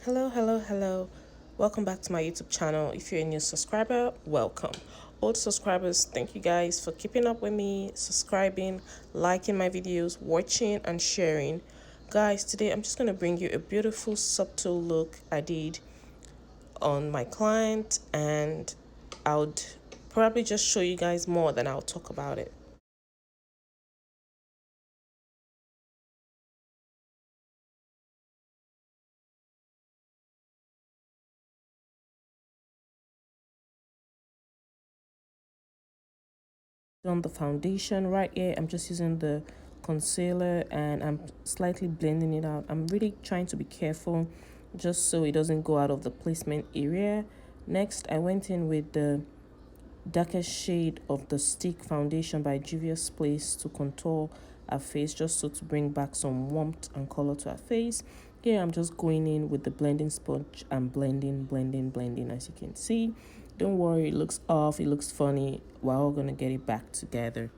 Hello. Welcome back to my YouTube channel. If you're a new subscriber, welcome. Old subscribers, thank you guys for keeping up with me, subscribing, liking my videos, watching, and sharing. Guys, today I'm just going to bring you a beautiful, subtle look I did on my client, and I would probably just show you guys more than I'll talk about it. On the foundation right here, I'm just using the concealer and I'm slightly blending it out. I'm really trying to be careful just so it doesn't go out of the placement area. Next, I went in with the darkest shade of the stick foundation by Juvia's Place to contour her face, just so to bring back some warmth and color to her face. Here I'm just going in with the blending sponge and blending as you can see. Don't worry, it looks off, it looks funny. We're all gonna get it back together.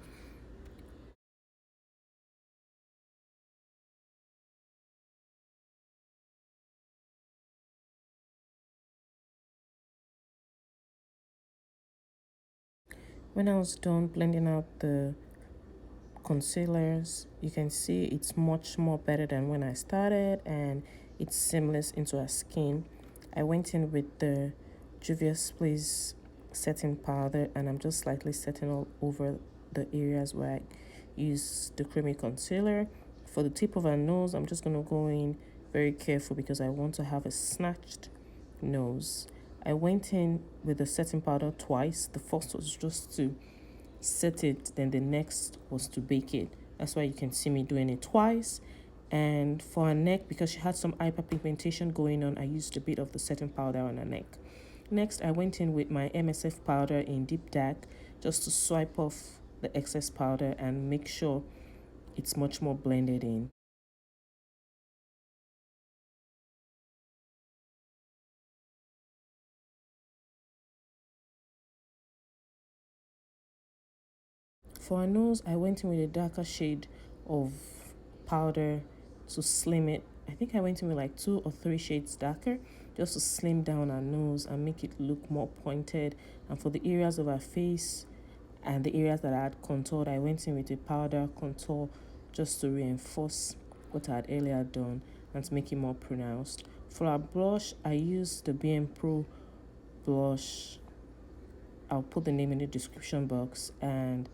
When I was done blending out the concealers, you can see it's much more better than when I started, and it's seamless into our skin. I went in with the Juvia's Place setting powder, and I'm just slightly setting all over the areas where I use the creamy concealer. For the tip of our nose, I'm just going to go in very careful because I want to have a snatched nose. I went in with the setting powder twice. The first was just to set it, then the next was to bake it. That's why you can see me doing it twice. And for her neck, because she had some hyperpigmentation going on, I used a bit of the setting powder on her neck. Next, I went in with my MSF powder in deep dark just to swipe off the excess powder and make sure it's much more blended in. For her nose, I went in with a darker shade of powder to slim it. I think I went in with like 2 or 3 shades darker just to slim down her nose and make it look more pointed. And for the areas of her face and the areas that I had contoured, I went in with a powder contour just to reinforce what I had earlier done and to make it more pronounced. For our blush, I used the BM Pro blush. I'll put the name in the description box, and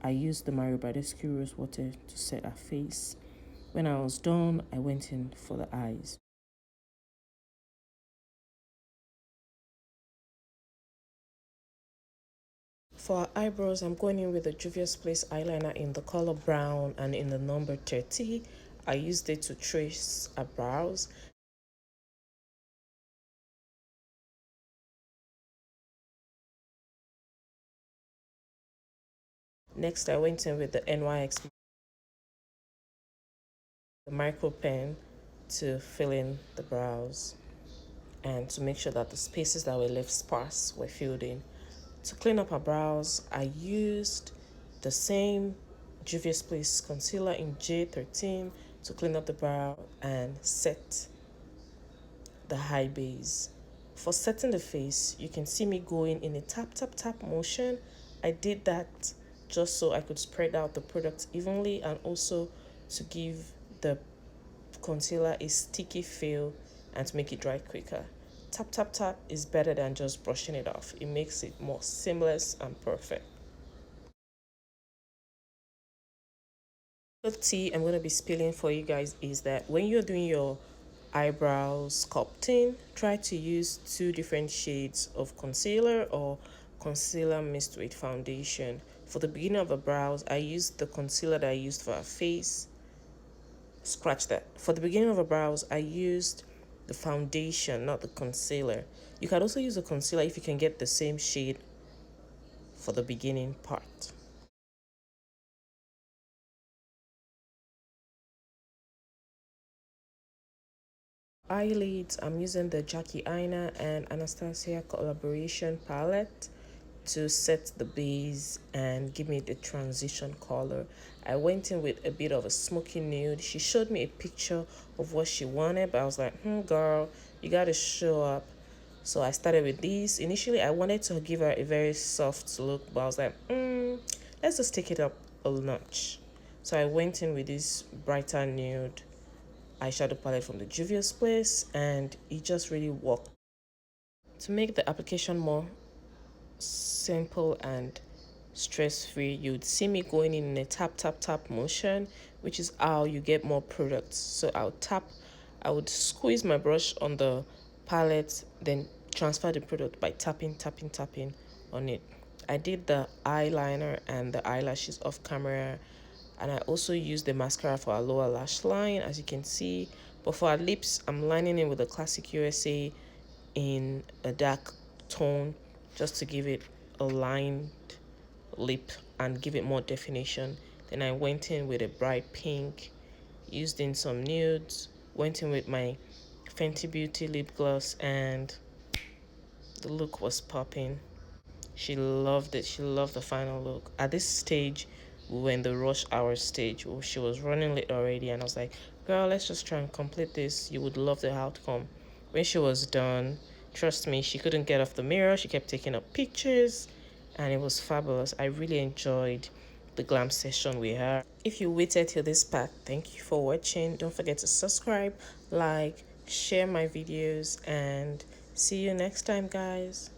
I used the Mario Badescu Rose Water to set her face. When I was done, I went in for the eyes. For our eyebrows, I'm going in with the Juvia's Place eyeliner in the color brown and in the number 30. I used it to trace our brows. Next, I went in with the NYX micro pen to fill in the brows and to make sure that the spaces that were left sparse were filled in. To clean up her brows, I used the same Juvia's Place concealer in J13 to clean up the brow and set the high base. For setting the face, you can see me going in a tap motion. I did that just so I could spread out the product evenly and also to give the concealer a sticky feel and to make it dry quicker. Tap is better than just brushing it off. It makes it more seamless and perfect. The tea I'm going to be spilling for you guys is that when you're doing your eyebrow sculpting, try to use 2 different shades of concealer or concealer mixed with foundation. For the beginning of the brows, I used the concealer that I used for our face. Scratch that. For the beginning of the brows, I used the foundation, not the concealer. You can also use a concealer if you can get the same shade for the beginning part. Eyelids, I'm using the Jackie Aina and Anastasia collaboration palette to set the base and give me the transition color. I went in with a bit of a smoky nude. She showed me a picture of what she wanted, but I was like, girl, You got to show up. So I started with these. Initially, I wanted to give her a very soft look, but I was like, let's just take it up a notch. So I went in with this brighter nude eyeshadow palette from the Juvia's Place, and it just really worked. To make the application more simple and stress-free, you'd see me going in a tap tap tap motion, which is how you get more products. So I would squeeze my brush on the palette, then transfer the product by tapping tapping tapping on it. I did the eyeliner and the eyelashes off camera, and I also used the mascara for our lower lash line, as you can see. But for our lips, I'm lining it with the classic USA in a dark tone, just to give it a lined lip and give it more definition. Then I went in with a bright pink, used in some nudes, went in with my Fenty Beauty lip gloss, and the look was popping. She loved it. She loved the final look. At this stage, we were in the rush hour stage. She was running late already, and I was like, girl, let's just try and complete this. You would love the outcome. When she was done, trust me, she couldn't get off the mirror. She kept taking up pictures, and it was fabulous. I really enjoyed the glam session we had. If you waited till this part, thank you for watching. Don't forget to subscribe, like, share my videos, and see you next time, guys.